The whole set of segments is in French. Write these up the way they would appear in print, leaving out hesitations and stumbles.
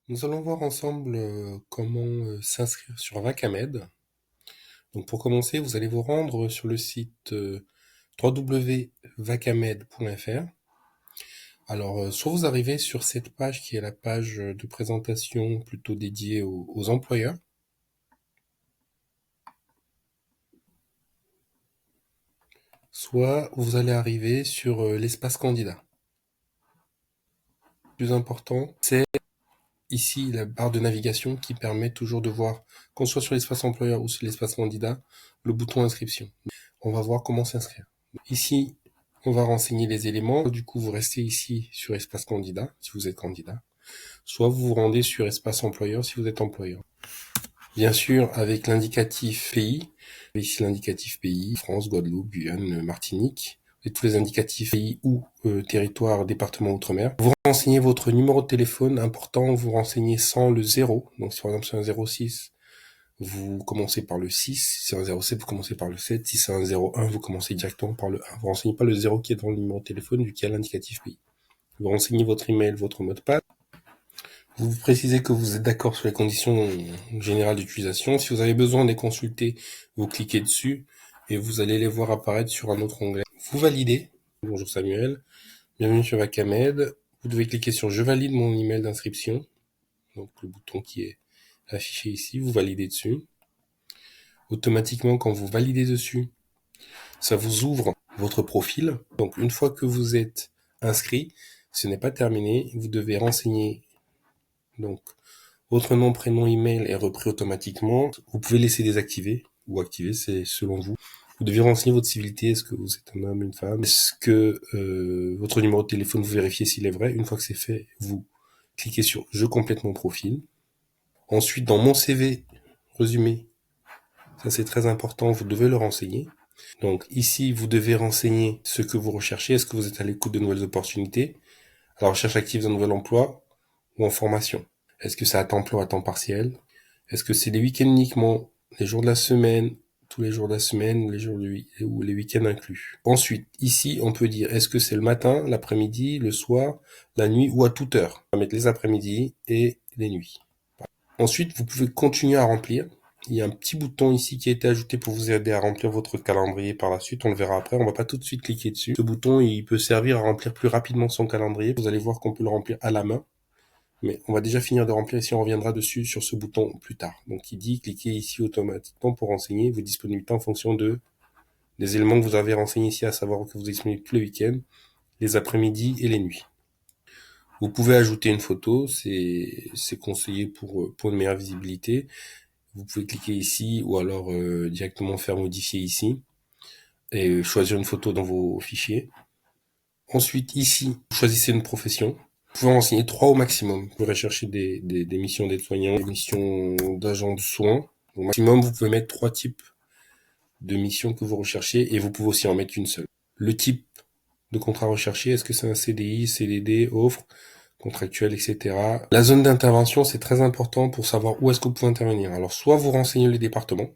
Nous allons voir ensemble comment s'inscrire sur Vacamed. Donc pour commencer, vous allez vous rendre sur le site www.vacamed.fr. Alors soit vous arrivez sur cette page qui est la page de présentation plutôt dédiée aux employeurs, soit vous allez arriver sur l'espace candidat. Le plus important, c'est ici la barre de navigation qui permet toujours de voir, qu'on soit sur l'espace employeur ou sur l'espace candidat, le bouton inscription. On va voir comment s'inscrire. Ici, on va renseigner les éléments. Du coup, vous restez ici sur espace candidat, si vous êtes candidat. Soit vous vous rendez sur espace employeur, si vous êtes employeur. Bien sûr, avec l'indicatif pays. Ici, l'indicatif pays, France, Guadeloupe, Guyane, Martinique. Et tous les indicatifs pays ou territoire, département, outre-mer. Vous renseignez votre numéro de téléphone. Important, vous renseignez sans le 0. Donc, si par exemple c'est un 06, vous commencez par le 6, si c'est un 07, vous commencez par le 7, si c'est un 01, vous commencez directement par le 1. Vous renseignez pas le 0 qui est dans le numéro de téléphone vu qu'il y a l'indicatif pays. Vous renseignez votre email, votre mot de passe. Vous précisez que vous êtes d'accord sur les conditions générales d'utilisation. Si vous avez besoin de les consulter, vous cliquez dessus et vous allez les voir apparaître sur un autre onglet. Vous validez. Bonjour Samuel. Bienvenue sur Vacamed. Vous devez cliquer sur je valide mon email d'inscription. Donc le bouton qui est affiché ici, vous validez dessus. Automatiquement, quand vous validez dessus, ça vous ouvre votre profil. Donc une fois que vous êtes inscrit, ce n'est pas terminé. Vous devez renseigner donc votre nom, prénom, email est repris automatiquement. Vous pouvez laisser désactiver ou activer, c'est selon vous. Vous devez renseigner votre civilité. Est-ce que vous êtes un homme, une femme? Est-ce que votre numéro de téléphone, vous vérifiez s'il est vrai. Une fois que c'est fait, vous cliquez sur je complète mon profil. Ensuite, dans mon CV résumé, ça c'est très important, vous devez le renseigner. Donc ici, vous devez renseigner ce que vous recherchez. Est-ce que vous êtes à l'écoute de nouvelles opportunités, à la recherche active d'un nouvel emploi ou en formation? Est-ce que c'est à temps plein ou à temps partiel? Est-ce que c'est les week-ends uniquement, les jours de la semaine, tous les jours de la semaine, les jours ou les week-ends inclus? Ensuite, ici, on peut dire est-ce que c'est le matin, l'après-midi, le soir, la nuit ou à toute heure? On va mettre les après-midi et les nuits. Ensuite, vous pouvez continuer à remplir. Il y a un petit bouton ici qui a été ajouté pour vous aider à remplir votre calendrier par la suite. On le verra après. On va pas tout de suite cliquer dessus. Ce bouton, il peut servir à remplir plus rapidement son calendrier. Vous allez voir qu'on peut le remplir à la main. Mais on va déjà finir de remplir ici. On reviendra dessus sur ce bouton plus tard. Donc, il dit cliquez ici automatiquement pour renseigner vos disponibilités en fonction des éléments que vous avez renseignés ici, à savoir que vous êtes disponible tous les week-ends, les après-midi et les nuits. Vous pouvez ajouter une photo. C'est conseillé pour une meilleure visibilité. Vous pouvez cliquer ici ou alors directement faire modifier ici et choisir une photo dans vos fichiers. Ensuite, ici, vous choisissez une profession. Vous pouvez renseigner 3 au maximum. Vous pouvez rechercher des missions d'aide-soignant, des missions d'agent de soins. Au maximum, vous pouvez mettre 3 types de missions que vous recherchez et vous pouvez aussi en mettre une seule. Le type de contrat recherché, est-ce que c'est un CDI, CDD, offre, contractuel, etc. La zone d'intervention, c'est très important pour savoir où est-ce que vous pouvez intervenir. Alors, soit vous renseignez les départements,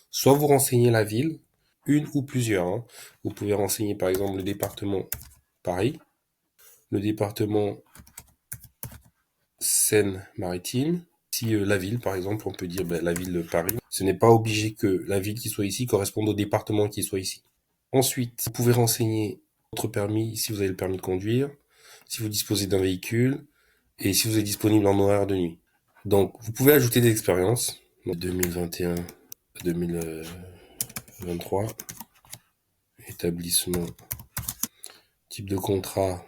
soit vous renseignez la ville, une ou plusieurs. Hein. Vous pouvez renseigner par exemple le département Paris, le département Seine-Maritime. Si la ville, par exemple, on peut dire la ville de Paris. Ce n'est pas obligé que la ville qui soit ici corresponde au département qui soit ici. Ensuite, vous pouvez renseigner votre permis, si vous avez le permis de conduire, si vous disposez d'un véhicule, et si vous êtes disponible en horaire de nuit. Donc, vous pouvez ajouter des expériences. 2021, 2023, établissement, type de contrat,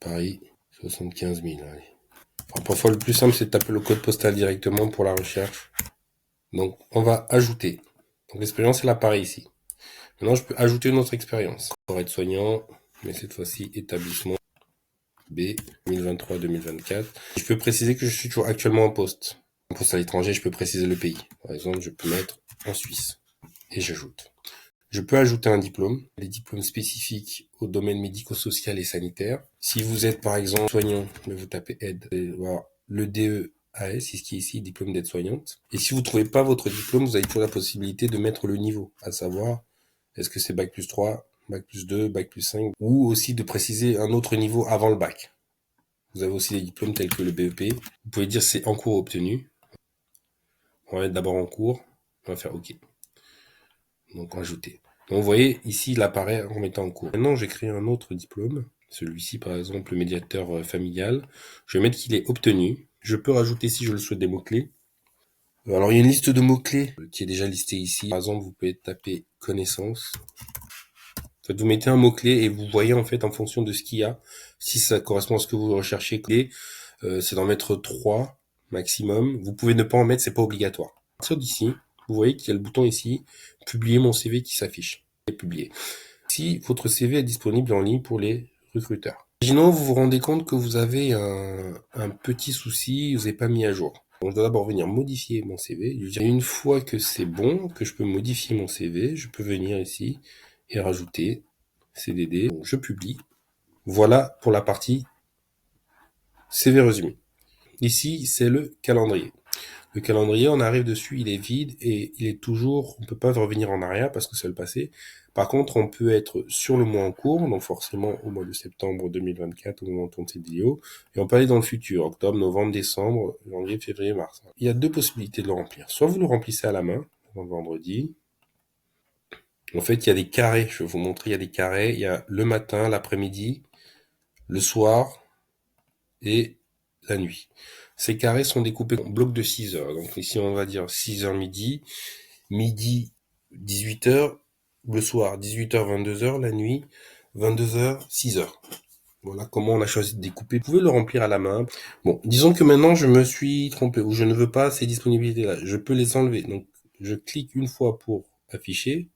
Paris, 75 000. Allez. Enfin, parfois, le plus simple, c'est de taper le code postal directement pour la recherche. Donc, on va ajouter. Donc, l'expérience, elle apparaît ici. Maintenant, je peux ajouter une autre expérience. Pour être soignant, mais cette fois-ci, établissement B, 2023-2024. Je peux préciser que je suis toujours actuellement en poste. En poste à l'étranger, je peux préciser le pays. Par exemple, je peux mettre en Suisse. Et j'ajoute. Je peux ajouter un diplôme, les diplômes spécifiques au domaine médico-social et sanitaire. Si vous êtes par exemple soignant, vous tapez aide, et voilà, le DEAS, c'est ce qui est ici, diplôme d'aide-soignante. Et si vous ne trouvez pas votre diplôme, vous avez toujours la possibilité de mettre le niveau, à savoir, est-ce que c'est bac plus 3, bac plus 2, bac plus 5, ou aussi de préciser un autre niveau avant le bac. Vous avez aussi des diplômes tels que le BEP. Vous pouvez dire c'est en cours obtenu. On va mettre d'abord en cours. On va faire OK. Donc ajouter. Donc vous voyez, ici, il apparaît en mettant en cours. Maintenant, j'ai créé un autre diplôme. Celui-ci, par exemple, le médiateur familial. Je vais mettre qu'il est obtenu. Je peux rajouter, si je le souhaite, des mots-clés. Alors, il y a une liste de mots-clés qui est déjà listée ici. Par exemple, vous pouvez taper connaissance. En fait, vous mettez un mot-clé et vous voyez, en fait, en fonction de ce qu'il y a, si ça correspond à ce que vous recherchez. C'est d'en mettre 3 maximum. Vous pouvez ne pas en mettre, c'est pas obligatoire. À partir d'ici, vous voyez qu'il y a le bouton ici, publier mon CV qui s'affiche. Et publier. Si votre CV est disponible en ligne pour les recruteurs. Imaginons, vous vous rendez compte que vous avez un petit souci, vous n'avez pas mis à jour. Donc, je dois d'abord venir modifier mon CV. Et une fois que c'est bon, que je peux modifier mon CV, je peux venir ici et rajouter CDD. Donc, je publie. Voilà pour la partie CV résumé. Ici, c'est le calendrier. Le calendrier, on arrive dessus, il est vide et il est toujours, on peut pas revenir en arrière parce que c'est le passé. Par contre, on peut être sur le mois en cours, donc forcément au mois de septembre 2024 au moment où on tourne cette vidéo, et on peut aller dans le futur, octobre, novembre, décembre, janvier, février, mars. Il y a deux possibilités de le remplir. Soit vous le remplissez à la main, le vendredi. En fait, il y a des carrés, je vais vous montrer, il y a des carrés, il y a le matin, l'après-midi, le soir et la nuit. Ces carrés sont découpés en blocs de 6 heures. Donc ici, on va dire 6 heures midi, midi 18h, le soir 18h 22h, la nuit 22h 6h. Voilà comment on a choisi de découper. Vous pouvez le remplir à la main. Bon, disons que maintenant je me suis trompé ou je ne veux pas ces disponibilités-là. Je peux les enlever. Donc je clique une fois pour afficher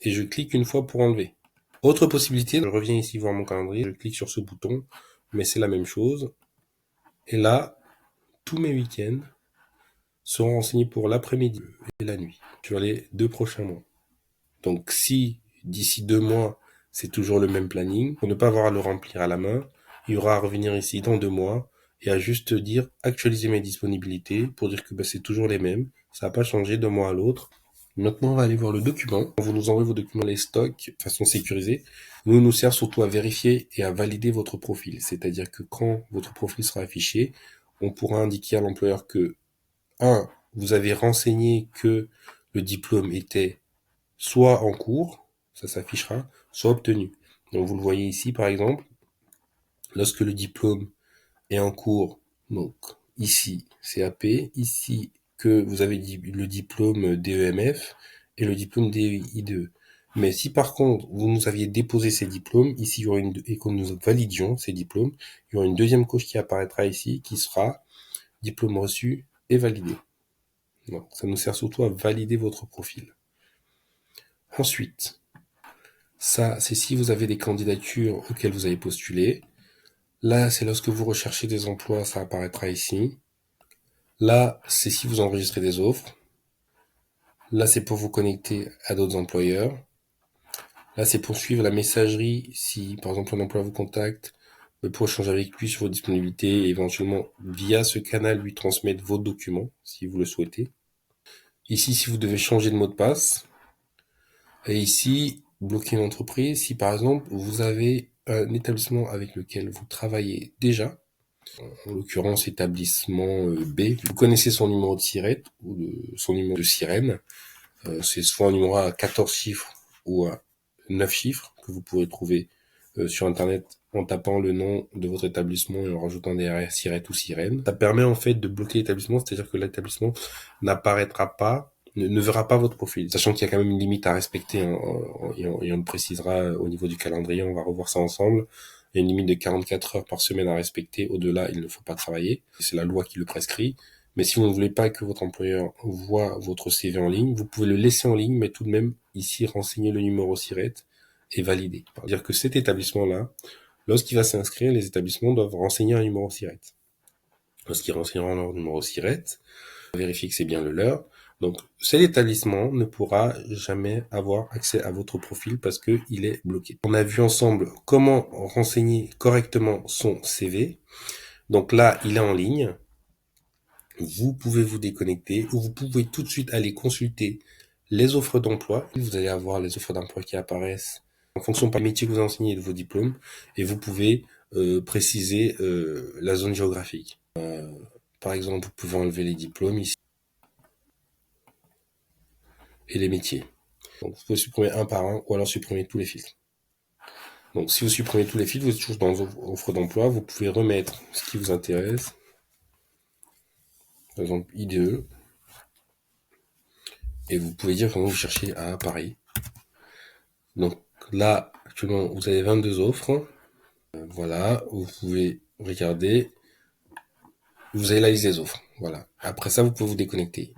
et je clique une fois pour enlever. Autre possibilité, je reviens ici voir mon calendrier, je clique sur ce bouton, mais c'est la même chose. Et là, tous mes week-ends seront renseignés pour l'après-midi et la nuit, sur les 2 prochains mois. Donc si d'ici 2 mois, c'est toujours le même planning, pour ne pas avoir à le remplir à la main, il y aura à revenir ici dans 2 mois et à juste dire actualiser mes disponibilités pour dire que c'est toujours les mêmes, ça n'a pas changé d'un mois à l'autre. Maintenant, on va aller voir le document. Quand vous nous envoyez vos documents les stocks de façon sécurisée, nous sert surtout à vérifier et à valider votre profil. C'est-à-dire que quand votre profil sera affiché, on pourra indiquer à l'employeur que 1. Vous avez renseigné que le diplôme était soit en cours, ça s'affichera, soit obtenu. Donc vous le voyez ici par exemple, lorsque le diplôme est en cours, donc ici CAP, ici que vous avez le diplôme DEMF et le diplôme DEIDE. Mais si par contre vous nous aviez déposé ces diplômes, ici il y aura et que nous validions ces diplômes, il y aura une deuxième coche qui apparaîtra ici qui sera diplôme reçu et validé. Donc, ça nous sert surtout à valider votre profil. Ensuite, ça, c'est si vous avez des candidatures auxquelles vous avez postulé. Là, c'est lorsque vous recherchez des emplois, ça apparaîtra ici. Là, c'est si vous enregistrez des offres. Là, c'est pour vous connecter à d'autres employeurs. Là, c'est pour suivre la messagerie. Si, par exemple, un employeur vous contacte, pour échanger avec lui sur vos disponibilités et éventuellement, via ce canal, lui transmettre vos documents, si vous le souhaitez. Ici, si vous devez changer de mot de passe. Et ici, bloquer une entreprise, si par exemple vous avez un établissement avec lequel vous travaillez déjà, en l'occurrence établissement B, vous connaissez son numéro de SIRET ou son numéro de sirène, c'est soit un numéro à 14 chiffres ou à 9 chiffres que vous pourrez trouver sur internet en tapant le nom de votre établissement et en rajoutant derrière SIRET ou sirène. Ça permet en fait de bloquer l'établissement, c'est-à-dire que l'établissement n'apparaîtra pas, ne verra pas votre profil, sachant qu'il y a quand même une limite à respecter, et on le précisera au niveau du calendrier, on va revoir ça ensemble. Il y a une limite de 44 heures par semaine à respecter, au-delà il ne faut pas travailler, c'est la loi qui le prescrit. Mais si vous ne voulez pas que votre employeur voit votre CV en ligne, vous pouvez le laisser en ligne, mais tout de même ici renseigner le numéro SIRET et valider. C'est-à-dire que cet établissement-là, lorsqu'il va s'inscrire, les établissements doivent renseigner un numéro SIRET. Lorsqu'ils renseigneront leur numéro SIRET, vérifier que c'est bien le leur. Donc, cet établissement ne pourra jamais avoir accès à votre profil parce qu'il est bloqué. On a vu ensemble comment renseigner correctement son CV. Donc là, il est en ligne. Vous pouvez vous déconnecter ou vous pouvez tout de suite aller consulter les offres d'emploi. Vous allez avoir les offres d'emploi qui apparaissent en fonction par métier que vous enseignez et de vos diplômes. Et vous pouvez préciser la zone géographique. Par exemple, vous pouvez enlever les diplômes ici et les métiers. Donc, vous pouvez supprimer un par un ou alors supprimer tous les filtres. Donc, si vous supprimez tous les filtres, vous êtes toujours dans offre d'emploi. Vous pouvez remettre ce qui vous intéresse. Par exemple, IDE. Et vous pouvez dire comment vous cherchez à Paris. Donc là, actuellement, vous avez 22 offres. Voilà, vous pouvez regarder. Vous avez la liste des offres. Voilà. Après ça, vous pouvez vous déconnecter.